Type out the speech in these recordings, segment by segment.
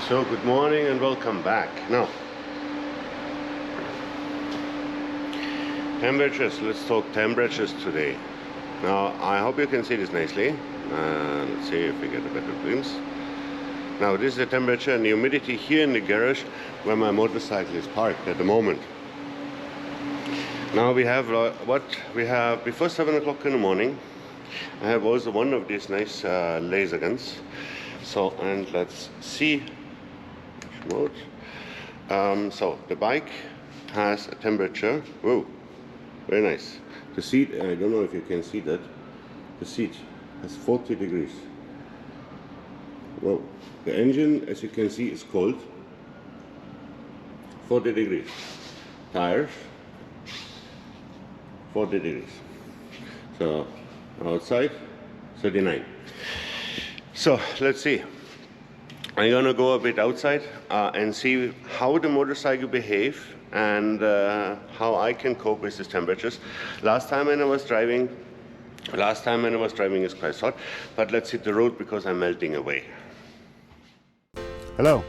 So good morning and welcome back. Now, temperatures, let's talk temperatures today. Now, I hope you can see this nicely. Let's see if we get a better glimpse. Now, this is the temperature and the humidity here in the garage where my motorcycle is parked at the moment. Now we have what we have before 7 o'clock in the morning. I have also one of these nice laser guns. So, and let's see. Mode. So the bike has a temperature. Whoa, very nice. The seat, I don't know if you can see that. The seat has 40 degrees. Whoa. The engine, as you can see, is cold. 40 degrees. Tires, 40 degrees. So outside, 39. So let's see. I'm gonna go a bit outside and see how the motorcycle behave and how I can cope with these temperatures. Last time when I was driving is quite hot, but let's hit the road because I'm melting away. Hello,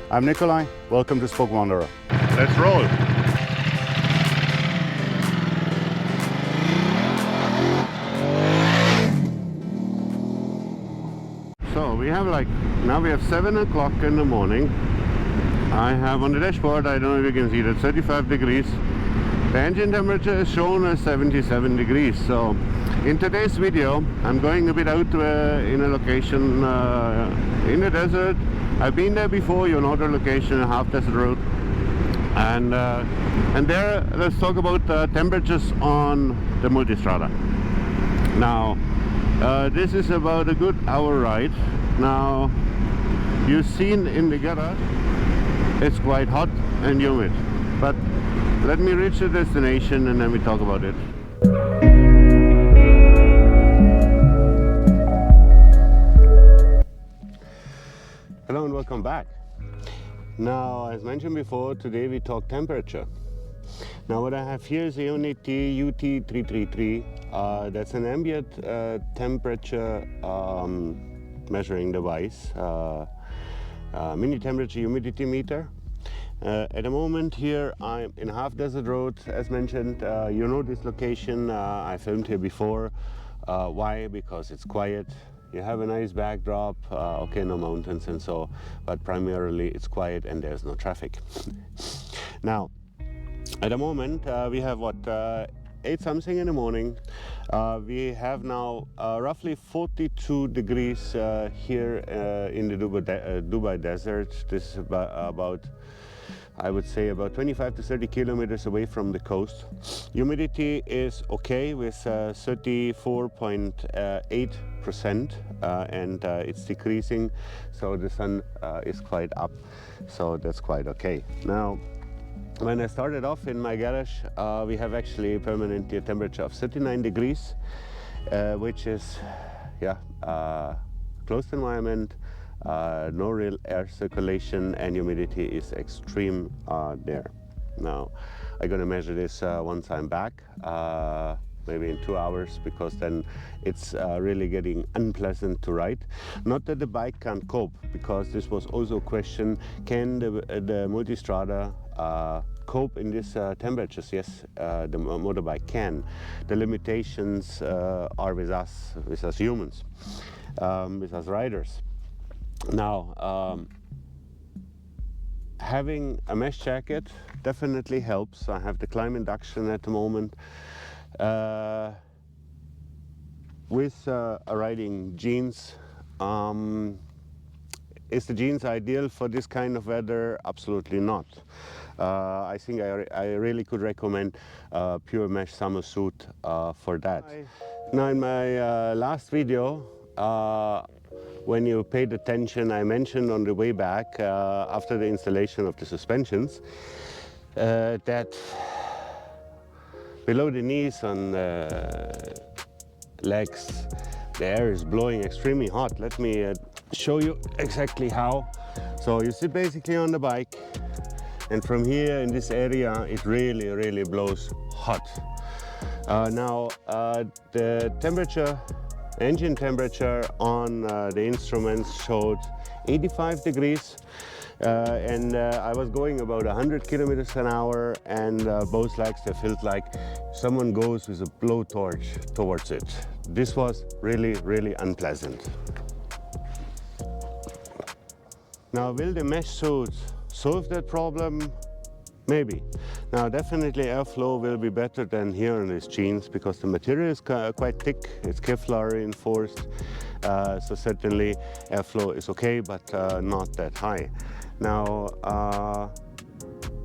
I'm Nikolai. Welcome to Spoke Wanderer. Let's roll. So we have now we have 7 o'clock in the morning. I have on the dashboard, I don't know if you can see that, 35 degrees. The engine temperature is shown as 77 degrees. So in today's video, I'm going a bit out in a location in the desert. I've been there before, you know the location, half desert road. And there, let's talk about temperatures on the Multistrada. Now, this is about a good hour ride. Now, you've seen in the garage, it's quite hot and humid. But let me reach the destination and then we talk about it. Hello and welcome back. Now, as mentioned before, today we talk temperature. Now what I have here is a Uni-T UT333. That's an ambient temperature measuring device, mini temperature humidity meter. At the moment here I'm in half desert road, as mentioned. You know this location, I filmed here before. Why? Because it's quiet. You have a nice backdrop, okay, no mountains and so, but primarily it's quiet and there's no traffic. Now, at the moment, we have 8 something in the morning. We have now roughly 42 degrees here in the Dubai desert. This is about, I would say, about 25 to 30 kilometers away from the coast. Humidity is okay with 34.8%, and it's decreasing, so the sun is quite up, so that's quite okay. Now, when I started off in my garage, we have actually permanently a temperature of 39 degrees, which is, closed environment, no real air circulation, and humidity is extreme there. Now, I'm gonna measure this once I'm back, maybe in 2 hours, because then it's really getting unpleasant to ride. Not that the bike can't cope, because this was also a question, can the Multistrada cope in these temperatures? Yes, the motorbike can. The limitations are with us humans, with us riders. Now, having a mesh jacket definitely helps. I have the climb induction at the moment. With riding jeans. Is the jeans ideal for this kind of weather? Absolutely not. I think I really could recommend pure mesh summer suit for that. Now in my last video, when you paid attention, I mentioned on the way back after the installation of the suspensions that below the knees on legs, the air is blowing extremely hot. Let me show you exactly how. So you sit basically on the bike, and from here in this area it really blows hot. Now the temperature, engine temperature on the instruments showed 85 degrees, and I was going about 100 kilometers an hour, and both legs, they felt like someone goes with a blowtorch towards it. This was really, really unpleasant. Now, will the mesh suit solve that problem? Maybe. Now, definitely airflow will be better than here on these jeans because the material is quite thick. It's Kevlar reinforced, so certainly airflow is okay, but not that high. Now,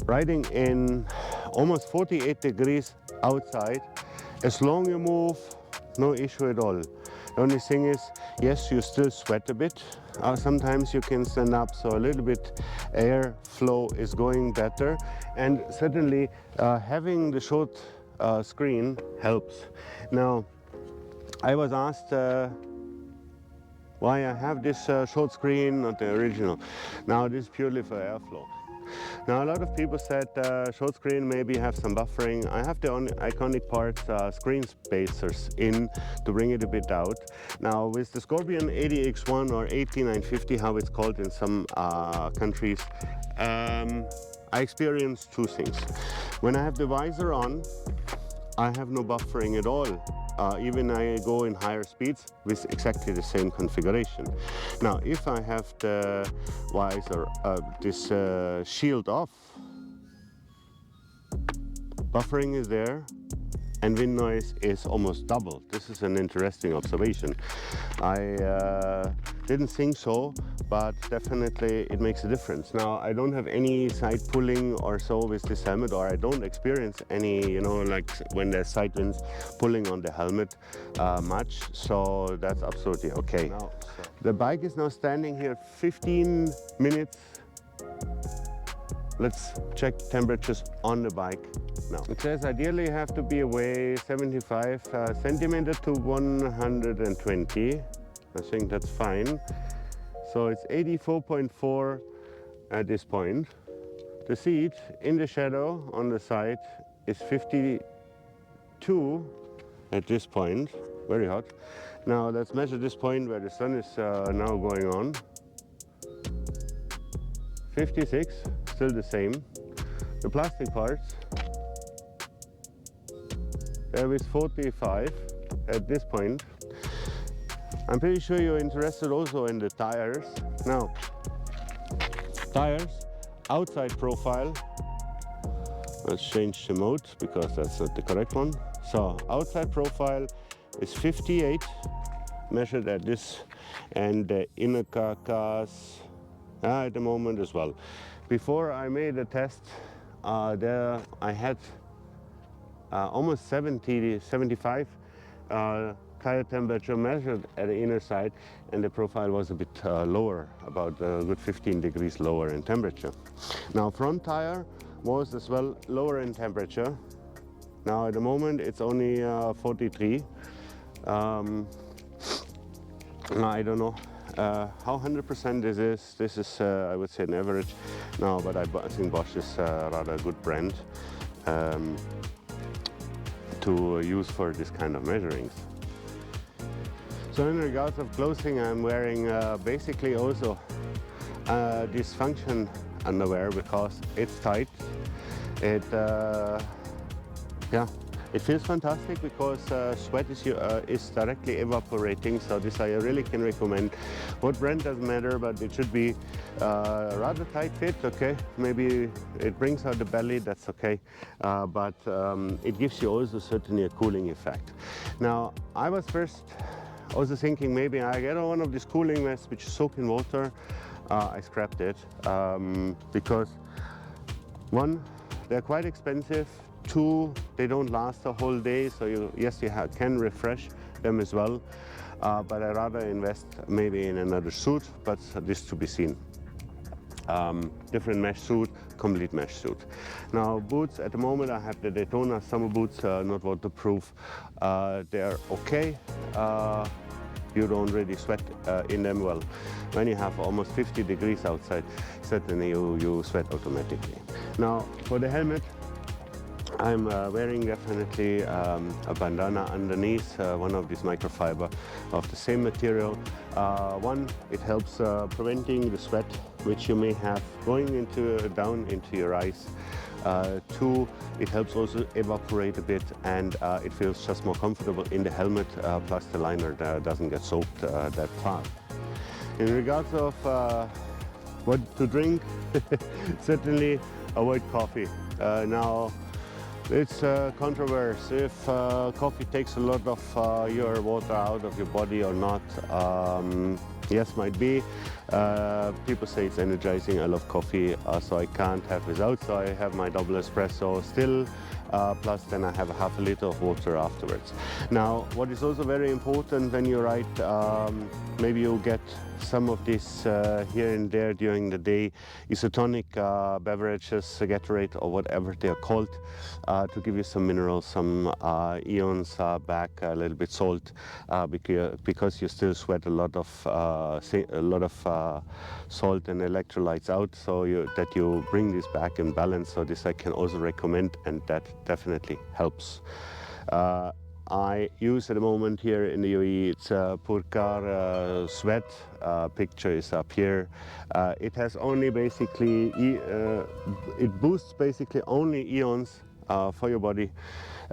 riding in almost 48 degrees outside, as long you move, no issue at all. The only thing is, yes, you still sweat a bit. Sometimes you can stand up, so a little bit air flow is going better. And certainly having the short screen helps. Now, I was asked why I have this short screen, not the original. Now, this is purely for airflow. Now, a lot of people said short screen maybe have some buffering. I have the iconic parts, screen spacers in to bring it a bit out. Now, with the Scorpion 80X1 or 8950, how it's called in some countries, I experienced two things. When I have the visor on, I have no buffering at all. Even I go in higher speeds with exactly the same configuration. Now, if I have the visor, this shield off, buffering is there and wind noise is almost double. This is an interesting observation. I didn't think so, but definitely it makes a difference. Now, I don't have any side pulling or so with this helmet, or I don't experience any, you know, like when there's side winds pulling on the helmet much, so that's absolutely okay. Now, the bike is now standing here 15 minutes. Let's check temperatures on the bike now. It says ideally you have to be away 75 centimeters to 120. I think that's fine. So it's 84.4 at this point. The seat in the shadow on the side is 52 at this point. Very hot. Now let's measure this point where the sun is now going on. 56, still the same. The plastic parts, there is 45 at this point. I'm pretty sure you're interested also in the tires. Now, tires, outside profile. Let's change the mode because that's not the correct one. So, outside profile is 58, measured at this, and the inner carcass at the moment as well. Before I made a test, there I had almost 75 tire temperature measured at the inner side, and the profile was a bit lower, about a good 15 degrees lower in temperature. Now, front tire was as well lower in temperature. Now at the moment it's only 43. I don't know how 100% this is. This is I would say an average. No, but I think Bosch is rather a good brand to use for this kind of measurings. So in regards of clothing, I'm wearing basically also this function underwear because it's tight. It feels fantastic because sweat is directly evaporating. So this I really can recommend. What brand doesn't matter, but it should be rather tight fit. Okay, maybe it brings out the belly. That's okay, but it gives you also certainly a cooling effect. Now I was first also thinking maybe I get one of these cooling vests which soak in water. I scrapped it because one, they're quite expensive. Two, they don't last the whole day, so you can refresh them as well. But I rather invest maybe in another suit, but this to be seen. Different mesh suit, complete mesh suit. Now boots, at the moment I have the Daytona summer boots, not waterproof. They're okay. You don't really sweat in them. Well, when you have almost 50 degrees outside, certainly you sweat automatically. Now for the helmet, I'm wearing definitely a bandana underneath, one of these microfiber of the same material. One, it helps preventing the sweat which you may have going down into your eyes. Two, it helps also evaporate a bit, and it feels just more comfortable in the helmet, plus the liner doesn't get soaked that fast. In regards of what to drink, certainly avoid coffee. Now, it's controversial if coffee takes a lot of your water out of your body or not. Yes, might be. People say it's energizing. I love coffee, so I can't have without. So I have my double espresso still, plus then I have a half a liter of water afterwards. Now, what is also very important when you ride, maybe you'll get some of this here and there during the day, isotonic beverages, Gatorade or whatever they are called, to give you some minerals, some ions back, a little bit salt, because you still sweat a lot of salt and electrolytes out, so that you bring this back in balance. So this I can also recommend, and that definitely helps. I use at the moment here in the UAE, it's Purkar Sweat. Picture is up here. It has only basically, it boosts basically only ions for your body.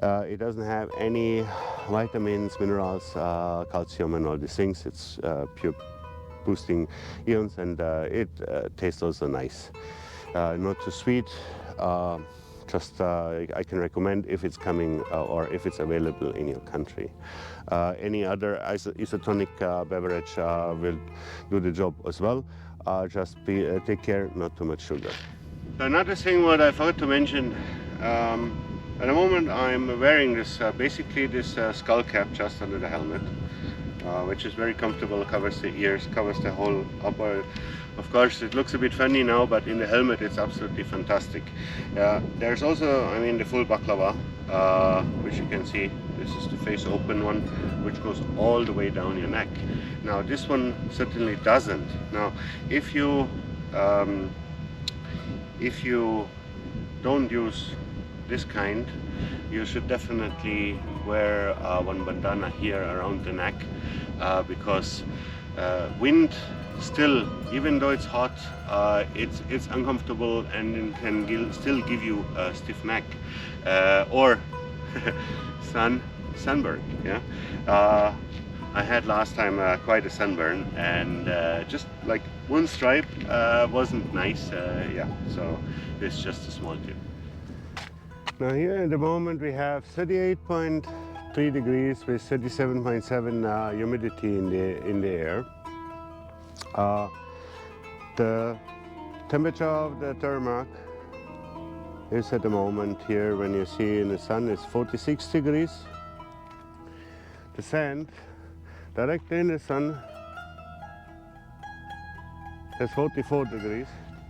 It doesn't have any vitamins, minerals, calcium and all these things. It's pure boosting ions, and it tastes also nice. Not too sweet. Just I can recommend if it's coming or if it's available in your country. Any other isotonic beverage will do the job as well. Just take care, not too much sugar. Another thing what I forgot to mention, at the moment I'm wearing this, basically this skull cap just under the helmet, which is very comfortable, covers the ears, covers the whole upper. Of course, it looks a bit funny now, but in the helmet it's absolutely fantastic. There's also, I mean, the full baklava, which you can see. This is the face open one, which goes all the way down your neck. Now, this one certainly doesn't. Now, if you don't use this kind, you should definitely wear one bandana here around the neck, because wind still, even though it's hot, it's uncomfortable, and it can still give you a stiff neck or sunburn. Yeah, I had last time quite a sunburn, and just like one stripe wasn't nice. Yeah, so this is just a small tip. Now here at the moment we have 38.3 degrees with 37.7 humidity in the air. The temperature of the tarmac is at the moment here, when you see in the sun, is 46 degrees. The sand directly in the sun is 44 degrees.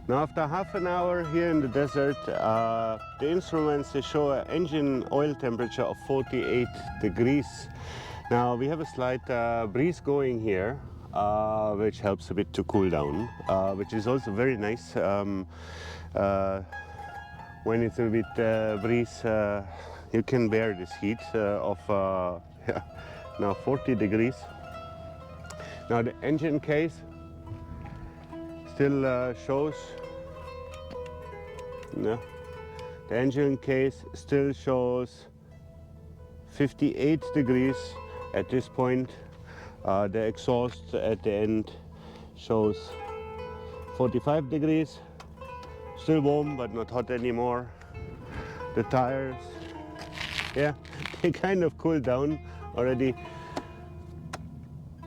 Now, after half an hour here in the desert, the instruments, they show an engine oil temperature of 48 degrees. Now we have a slight breeze going here, which helps a bit to cool down, which is also very nice. When it's a bit breeze, you can bear this heat of yeah, now 40 degrees. Now the engine case still shows, no, the engine case still shows 58 degrees at this point. The exhaust at the end shows 45 degrees, still warm but not hot anymore. The tires, yeah, they kind of cooled down already.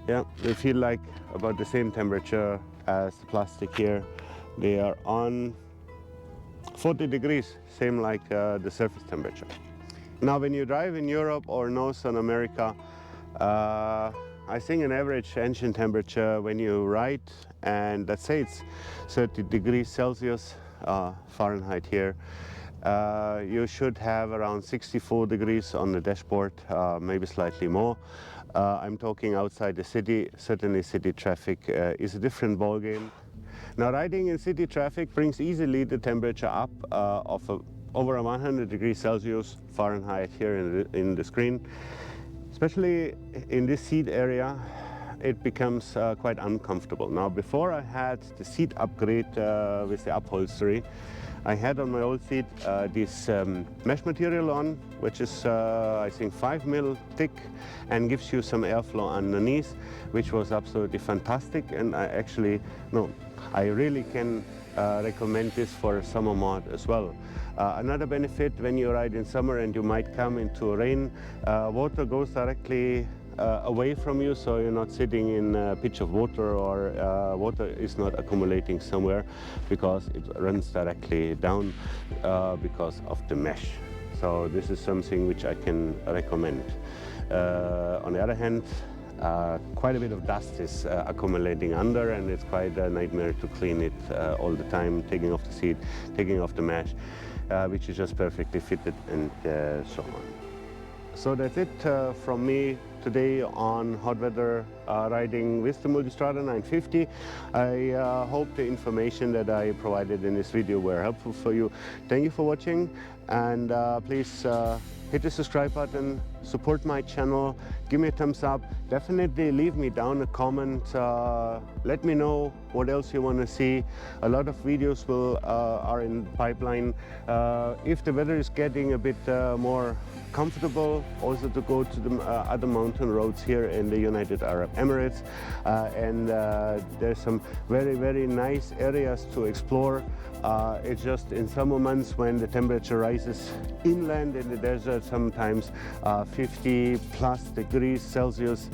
Yeah, they feel like about the same temperature as the plastic here. They are on 40 degrees, same like the surface temperature. Now when you drive in Europe or North America, I think an average engine temperature when you ride, and let's say it's 30 degrees Celsius, Fahrenheit here, you should have around 64 degrees on the dashboard, maybe slightly more. I'm talking outside the city. Certainly city traffic is a different ballgame. Now riding in city traffic brings easily the temperature up of over 100 degrees Celsius Fahrenheit here in the screen. Especially in this seat area, it becomes quite uncomfortable. Now, before I had the seat upgrade with the upholstery, I had on my old seat this mesh material on, which is I think 5 mil thick and gives you some airflow underneath, which was absolutely fantastic. And I really can recommend this for a summer mod as well. Another benefit when you ride in summer and you might come into rain, water goes directly away from you, so you're not sitting in a pitch of water, or water is not accumulating somewhere because it runs directly down because of the mesh. So this is something which I can recommend. On the other hand, quite a bit of dust is accumulating under, and it's quite a nightmare to clean it all the time, taking off the seat, taking off the mesh, which is just perfectly fitted, and so on. So that's it from me today on hot weather riding with the Multistrada 950. I hope the information that I provided in this video were helpful for you. Thank you for watching, and please hit the subscribe button, support my channel, give me a thumbs up, definitely leave me down a comment, let me know what else you want to see. A lot of videos are in pipeline. If the weather is getting a bit more comfortable, also to go to the other mountain roads here in the United Arab Emirates, and there's some very nice areas to explore. It's just in summer months when the temperature rises inland in the desert, sometimes 50 plus degrees Celsius.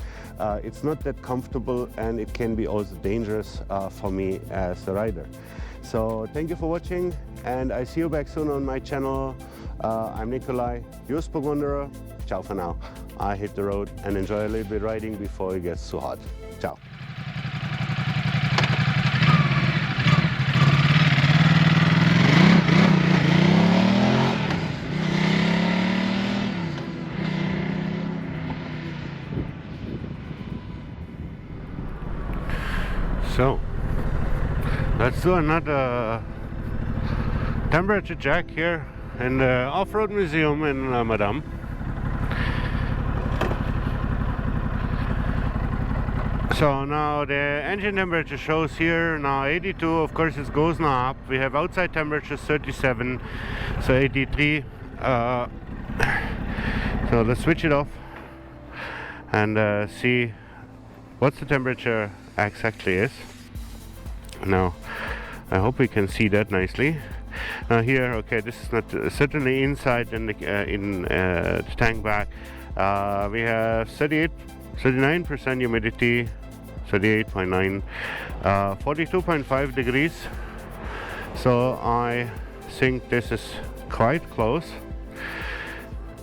It's not that comfortable, and it can be also dangerous for me as a rider. So thank you for watching, and I see you back soon on my channel. I'm Nikolai, your Spoke Wanderer. Ciao for now. I hit the road and enjoy a little bit riding before it gets too hot. Ciao. So, let's do another temperature check here in the Off-Road Museum in Madame. So now the engine temperature shows here now 82. Of course it goes now up. We have outside temperature 37, so 83. So let's switch it off and see what the temperature exactly is. Now I hope we can see that nicely. Now here, okay, this is not certainly inside in the tank bag. We have 39% humidity, 38.9, 42.5 degrees. So I think this is quite close.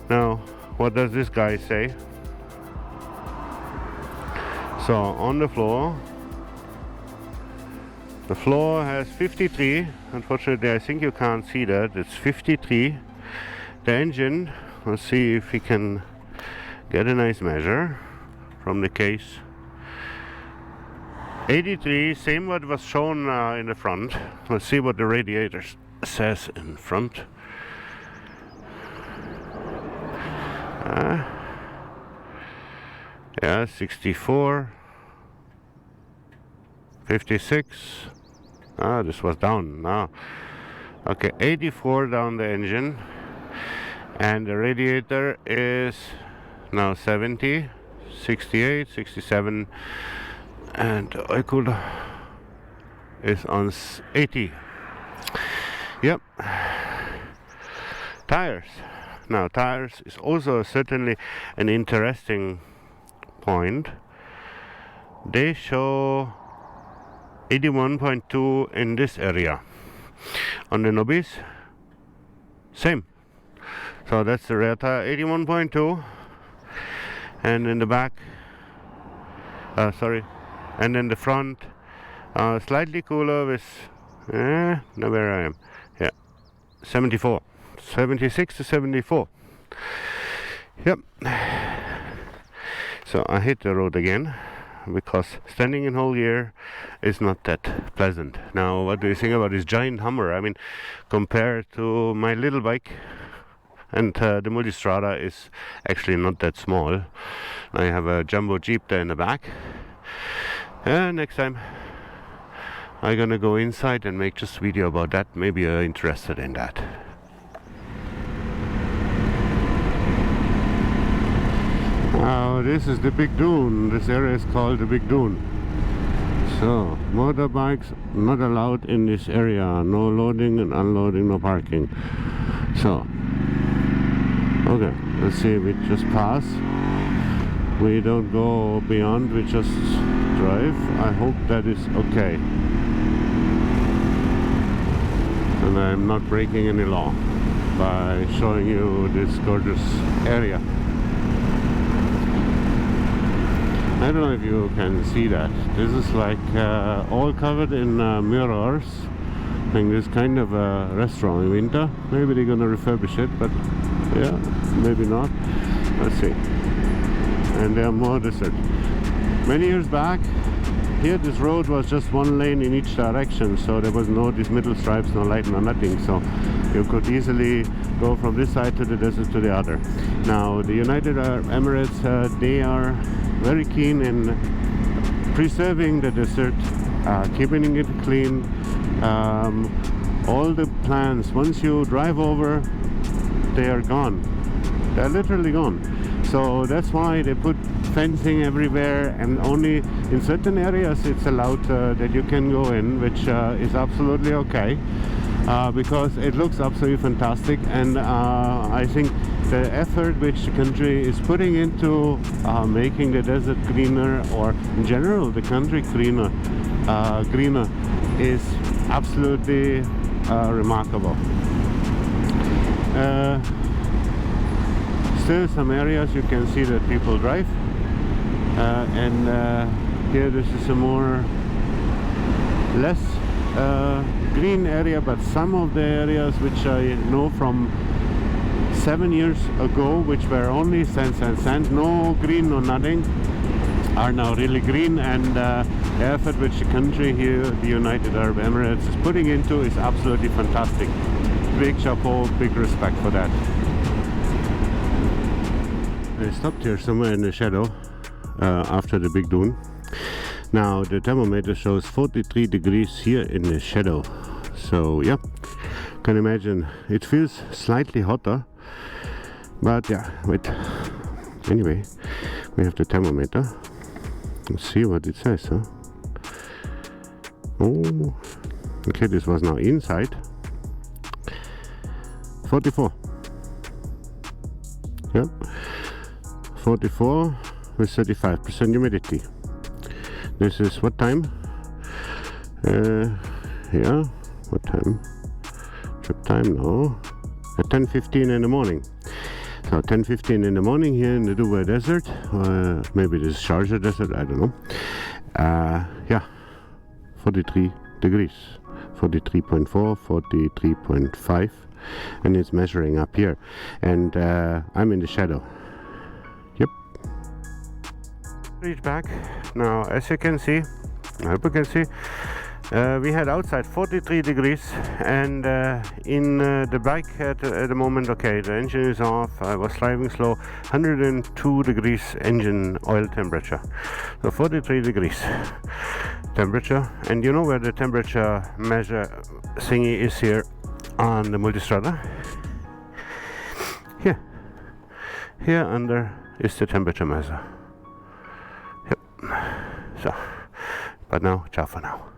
Now, what does this guy say? So on the floor has 53. Unfortunately, I think you can't see that. It's 53. The engine, let's see if we can get a nice measure from the case. 83, same what was shown in the front. Let's see what the radiator says in front. Yeah, 64. 56. This was down now. Okay, 84 down the engine, and the radiator is now 70, 68, 67, and the oil cooler is on 80. Yep. Tires. Now tires is also certainly an interesting point. They show 81.2 in this area. On the Nobis, same. So that's the rear tire, 81.2, and in the back, and in the front, slightly cooler with, now where I am, yeah, 74, 76 to 74. Yep. So I hit the road again because standing in whole gear is not that pleasant. Now, what do you think about this giant Hummer? I mean, compared to my little bike, and the Multistrada is actually not that small. I have a jumbo Jeep there in the back. Next time I'm gonna go inside and make just a video about that. Maybe you're interested in that. Now this is the Big Dune. This area is called the Big Dune. So motorbikes not allowed in this area. No loading and unloading, no parking. So okay, let's see, we just pass. We don't go beyond, we just drive. I hope that is okay. And I'm not breaking any law by showing you this gorgeous area. I don't know if you can see that. This is like all covered in mirrors. I think this is kind of a restaurant in winter. Maybe they're gonna refurbish it, but yeah, maybe not. Let's see. And there are more desert. Many years back, here this road was just one lane in each direction, so there was no these middle stripes, no light, no nothing. So you could easily go from this side to the desert to the other. Now the United Arab Emirates, they are very keen in preserving the desert, keeping it clean. All the plants, once you drive over, they are gone. They're literally gone. So that's why they put fencing everywhere, and only in certain areas it's allowed that you can go in, which is absolutely okay, because it looks absolutely fantastic. And I think the effort which the country is putting into making the desert greener, or in general the country greener, is absolutely remarkable. Still some areas you can see that people drive, and here this is a more less green area, but some of the areas which I know from 7 years ago, which were only sand, no green, no nothing, are now really green. And the effort which the country here, the United Arab Emirates, is putting into is absolutely fantastic. Big chapeau, big respect for that. I stopped here somewhere in the shadow after the Big Dune. Now the thermometer shows 43 degrees here in the shadow. So yeah, can imagine it feels slightly hotter, but yeah, wait. Anyway, we have the thermometer. Let's see what it says, huh? Oh, okay, this was now inside. 44. Yep. 44 with 35% humidity. This is what time? Yeah, what time? Trip time now. At 10:15 in the morning. So 10:15 in the morning here in the Dubai Desert. Maybe this is Sharjah Desert, I don't know. Yeah, 43 degrees. 43.4, 43.5, and it's measuring up here. And I'm in the shadow. Yep. Reach back. Now, as you can see, I hope you can see, we had outside 43 degrees, and in the bike at the moment, okay, the engine is off, I was driving slow, 102 degrees engine oil temperature. So 43 degrees temperature. And you know where the temperature measure thingy is here on the Multistrada? Here under is the temperature measure. Yep. So, but now, ciao for now.